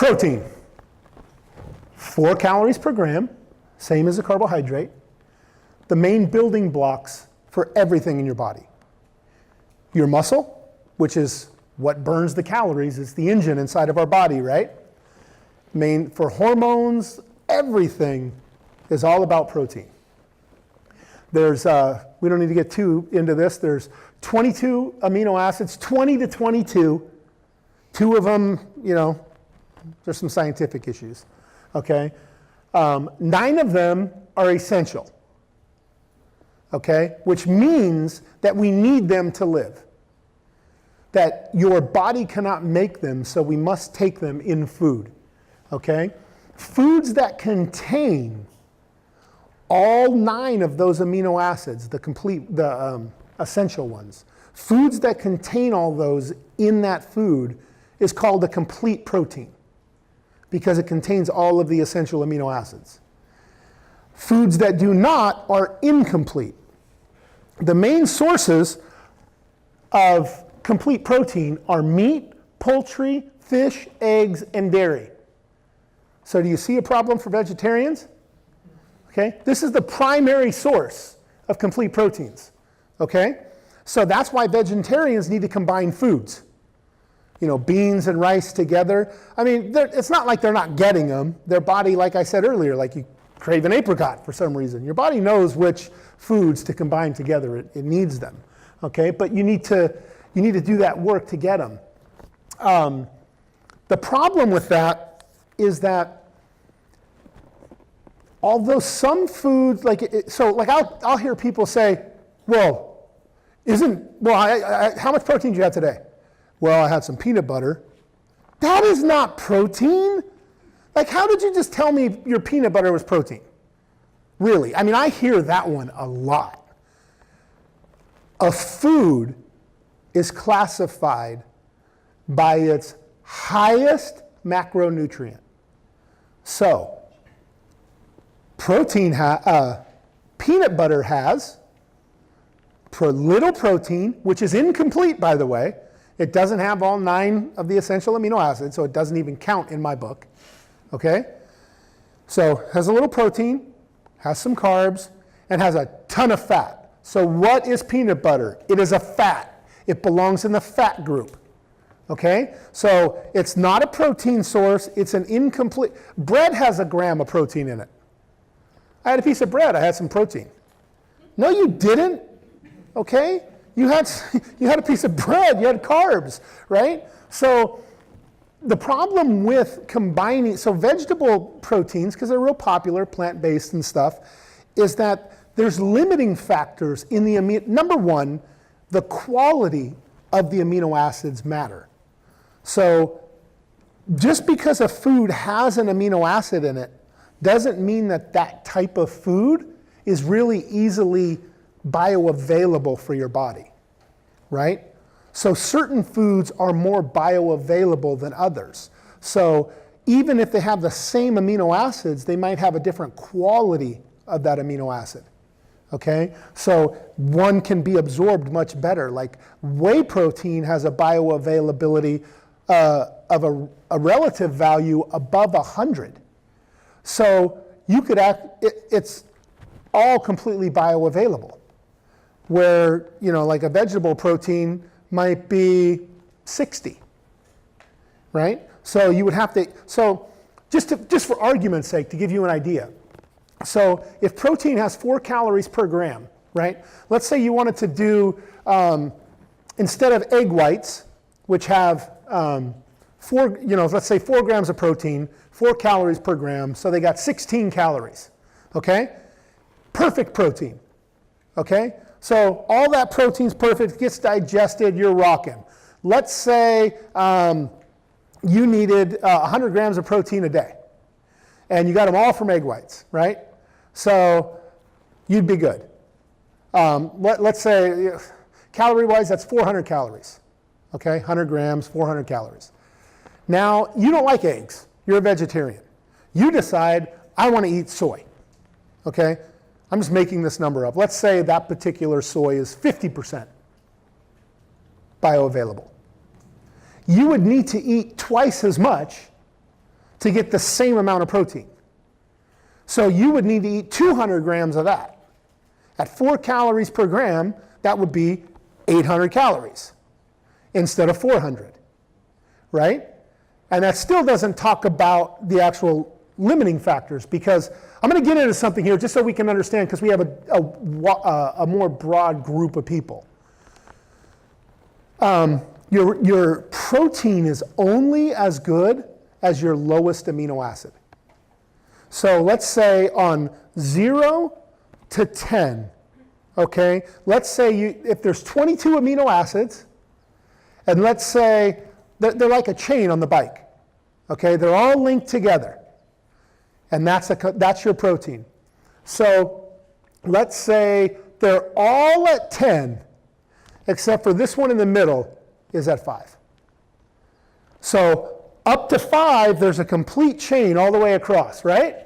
Protein, 4 calories per gram, same as a carbohydrate. The main building blocks for everything in your body. Your muscle, which is what burns the calories, is the engine inside of our body, right? Main for hormones, everything is all about protein. There's, we don't need to get too into this, there's 22 amino acids, 20 to 22. 2 of them, there's some scientific issues, okay? 9 of them are essential, okay? Which means that we need them to live. That your body cannot make them, so we must take them in food, okay? Foods that contain all 9 of those amino acids, the essential ones, foods that contain all those in that food is called a complete protein because it contains all of the essential amino acids. Foods that do not are incomplete. The main sources of complete protein are meat, poultry, fish, eggs, and dairy. So do you see a problem for vegetarians? Okay, this is the primary source of complete proteins. Okay, so that's why vegetarians need to combine foods. Beans and rice together. I mean, it's not like they're not getting them. Their body, like I said earlier, like you crave an apricot for some reason. Your body knows which foods to combine together. It needs them. Okay, but you need to do that work to get them. The problem with that is that although some foods, I'll hear people say, how much protein did you have today? Well, I had some peanut butter. That is not protein. Like, how did you just tell me your peanut butter was protein? Really? I mean, I hear that one a lot. A food is classified by its highest macronutrient. So, peanut butter has little protein, which is incomplete, by the way. It doesn't have all 9 of the essential amino acids, so it doesn't even count in my book. Okay? So, has a little protein, has some carbs, and has a ton of fat. So what is peanut butter? It is a fat. It belongs in the fat group. Okay? So it's not a protein source, it's an incomplete. Bread has 1 gram of protein in it. I had a piece of bread, I had some protein. No, you didn't. Okay? You had a piece of bread, you had carbs, right? So the problem with combining, so vegetable proteins, because they're real popular, plant-based and stuff, is that there's limiting factors in the amino. Number one, the quality of the amino acids matter. So just because a food has an amino acid in it doesn't mean that that type of food is really easily bioavailable for your body, right? So certain foods are more bioavailable than others. So even if they have the same amino acids, they might have a different quality of that amino acid. Okay? So one can be absorbed much better. Like whey protein has a bioavailability of a relative value above 100. So you could it's all completely bioavailable. Where, like a vegetable protein might be 60, right? So you would have to, just for argument's sake, to give you an idea. So if protein has 4 calories per gram, right? Let's say you wanted to do, instead of egg whites, which have let's say 4 grams of protein, 4 calories per gram, so they got 16 calories, okay? Perfect protein, okay? So all that protein's perfect, gets digested, you're rocking. Let's say you needed 100 grams of protein a day, and you got them all from egg whites, right? So you'd be good. Let's say, calorie-wise, that's 400 calories, okay? 100 grams, 400 calories. Now, you don't like eggs. You're a vegetarian. You decide, I want to eat soy, okay? I'm just making this number up. Let's say that particular soy is 50% bioavailable. You would need to eat twice as much to get the same amount of protein. So you would need to eat 200 grams of that. At 4 calories per gram, that would be 800 calories instead of 400, right? And that still doesn't talk about the actual limiting factors, because I'm going to get into something here just so we can understand, because we have a more broad group of people. Your protein is only as good as your lowest amino acid. So let's say on 0 to 10, okay? Let's say if there's 22 amino acids, and let's say they're like a chain on the bike, okay? They're all linked together, and that's your protein. So let's say they're all at 10, except for this one in the middle is at 5. So up to 5, there's a complete chain all the way across, right?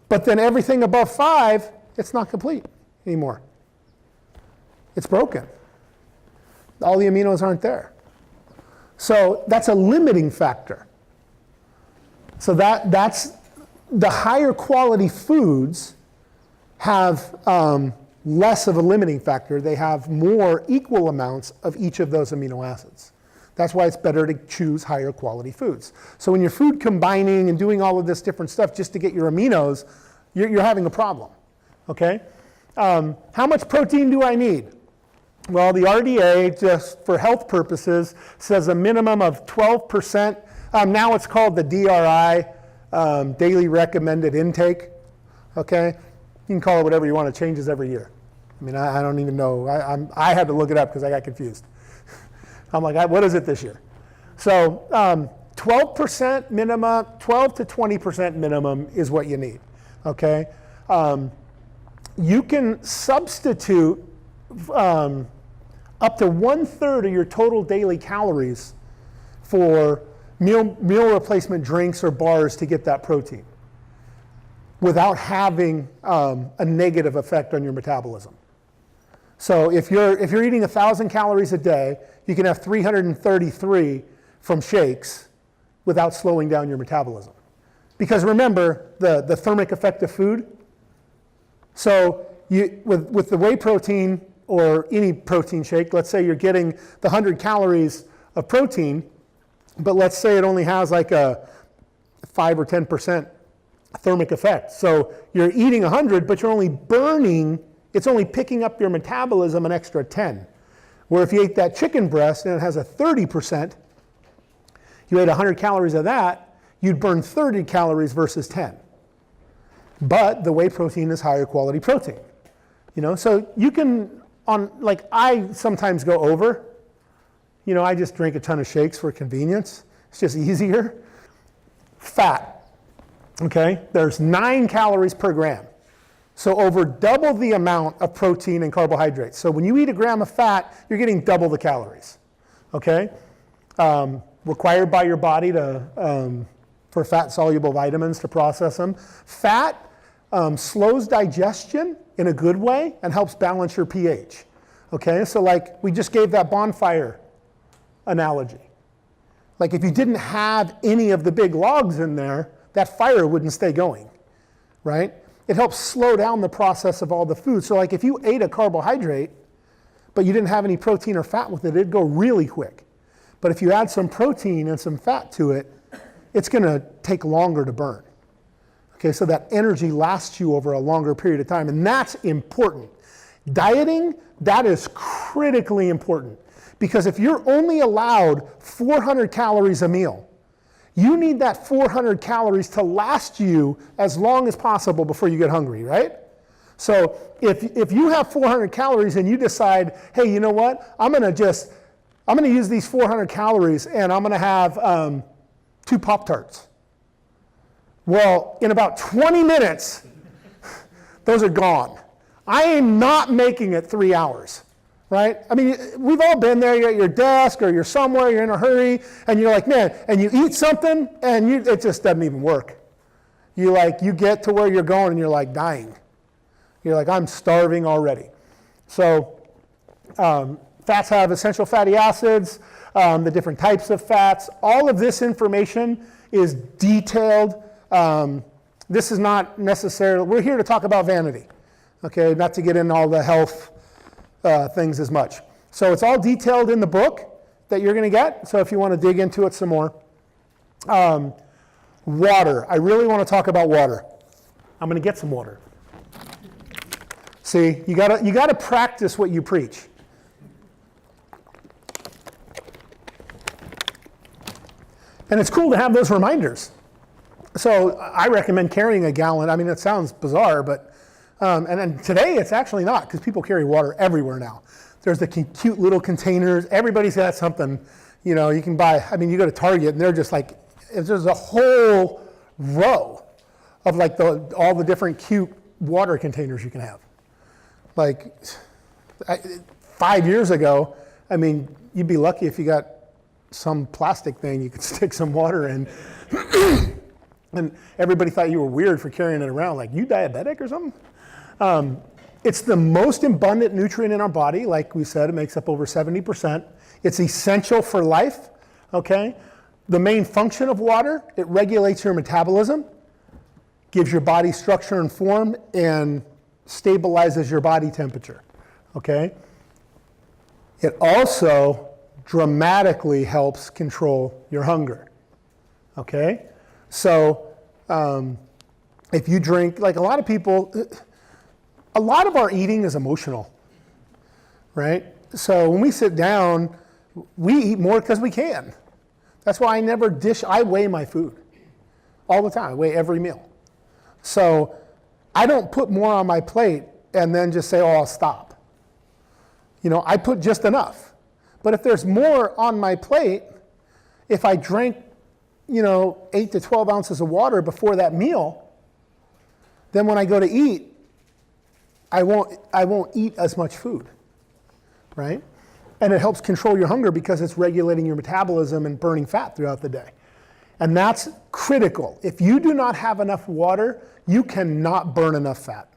But then everything above 5, it's not complete anymore. It's broken. All the aminos aren't there. So that's a limiting factor. So that's the higher quality foods have less of a limiting factor. They have more equal amounts of each of those amino acids. That's why it's better to choose higher quality foods. So when you're food combining and doing all of this different stuff just to get your aminos, you're having a problem, okay? How much protein do I need? Well, the RDA, just for health purposes, says a minimum of 12%. Now it's called the DRI, daily recommended intake, okay? You can call it whatever you want. It changes every year. I mean, I don't even know. I had to look it up because I got confused. I'm like, what is it this year? So 12% minimum, 12 to 20% minimum is what you need, okay? You can substitute up to 1/3 of your total daily calories for meal replacement drinks or bars to get that protein without having a negative effect on your metabolism. So if you're eating 1,000 calories a day, you can have 333 from shakes without slowing down your metabolism. Because remember the thermic effect of food. So with the whey protein or any protein shake, let's say you're getting the 100 calories of protein, but let's say it only has like a 5 or 10% thermic effect. So you're eating 100, but you're only burning, it's only picking up your metabolism an extra 10. Where if you ate that chicken breast and it has a 30%, you ate 100 calories of that, you'd burn 30 calories versus 10. But the whey protein is higher quality protein. You know, so you can, like I sometimes go over. You know, I just drink a ton of shakes for convenience. It's just easier. Fat, okay? There's 9 calories per gram. So over double the amount of protein and carbohydrates. So when you eat a gram of fat, you're getting double the calories, okay? Required by your body for fat-soluble vitamins to process them. Fat slows digestion in a good way and helps balance your pH, okay? So like we just gave that bonfire analogy. Like if you didn't have any of the big logs in there, that fire wouldn't stay going, right? It helps slow down the process of all the food. So like if you ate a carbohydrate, but you didn't have any protein or fat with it, it'd go really quick. But if you add some protein and some fat to it, it's gonna take longer to burn. Okay, so that energy lasts you over a longer period of time, and that's important. Dieting, that is critically important. Because if you're only allowed 400 calories a meal, you need that 400 calories to last you as long as possible before you get hungry, right? So if you have 400 calories and you decide, hey, you know what? I'm gonna use these 400 calories and I'm gonna have 2 Pop-Tarts. Well, in about 20 minutes, those are gone. I am not making it 3 hours. Right? I mean, we've all been there. You're at your desk or you're somewhere, you're in a hurry, and you're like, man, and you eat something, and it just doesn't even work. You get to where you're going, and you're like dying. You're like, I'm starving already. So Fats have essential fatty acids, the different types of fats. All of this information is detailed. This is not necessarily, we're here to talk about vanity, okay, not to get into all the health things as much. So it's all detailed in the book that you're going to get, so if you want to dig into it some more. Water. I really want to talk about water. I'm going to get some water. See, you gotta practice what you preach. And it's cool to have those reminders. So I recommend carrying a gallon. I mean, it sounds bizarre, but, and then today it's actually not, because people carry water everywhere now. There's the cute little containers. Everybody's got something, you know, you can buy. I mean, you go to Target and they're just like, there's a whole row of like all the different cute water containers you can have. Like 5 years ago, I mean, you'd be lucky if you got some plastic thing you could stick some water in. And everybody thought you were weird for carrying it around, like, you diabetic or something? It's the most abundant nutrient in our body. Like we said, it makes up over 70%. It's essential for life, okay? The main function of water, it regulates your metabolism, gives your body structure and form, and stabilizes your body temperature, okay? It also dramatically helps control your hunger, okay? So if you drink, like a lot of people, a lot of our eating is emotional, right? So when we sit down, we eat more because we can. That's why I weigh my food all the time. I weigh every meal. So I don't put more on my plate and then just say, oh, I'll stop. You know, I put just enough. But if there's more on my plate, if I drank, 8 to 12 ounces of water before that meal, then when I go to eat, I won't eat as much food, right? And it helps control your hunger because it's regulating your metabolism and burning fat throughout the day. And that's critical. If you do not have enough water, you cannot burn enough fat.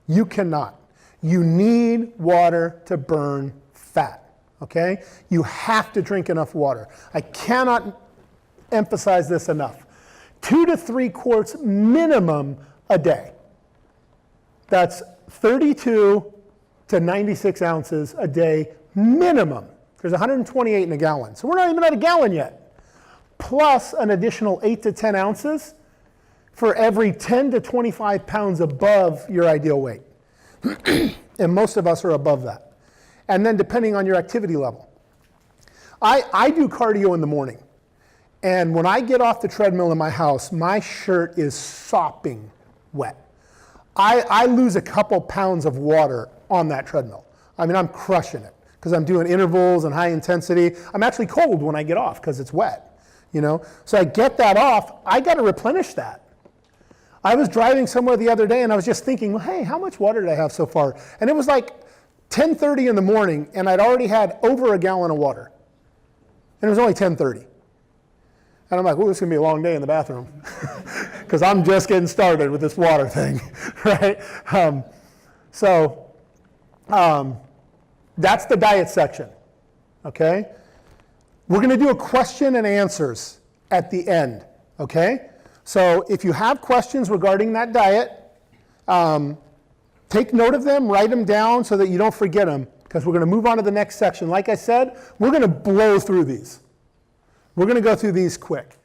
You cannot. You need water to burn fat, okay? You have to drink enough water. I cannot emphasize this enough. 2 to 3 quarts minimum a day. That's 32 to 96 ounces a day minimum. There's 128 in a gallon. So we're not even at a gallon yet. Plus an additional 8 to 10 ounces for every 10 to 25 pounds above your ideal weight. And most of us are above that. And then depending on your activity level. I do cardio in the morning. And when I get off the treadmill in my house, my shirt is sopping wet. I lose a couple pounds of water on that treadmill. I mean, I'm crushing it because I'm doing intervals and high intensity. I'm actually cold when I get off because it's wet, So I get that off, I got to replenish that. I was driving somewhere the other day and I was just thinking, well, hey, how much water did I have so far? And it was like 10:30 in the morning and I'd already had over a gallon of water. And it was only 10:30. And I'm like, well, this is going to be a long day in the bathroom because I'm just getting started with this water thing, right? That's the diet section, okay? We're going to do a question and answers at the end, okay? So if you have questions regarding that diet, take note of them, write them down so that you don't forget them because we're going to move on to the next section. Like I said, we're going to blow through these. We're going to go through these quick.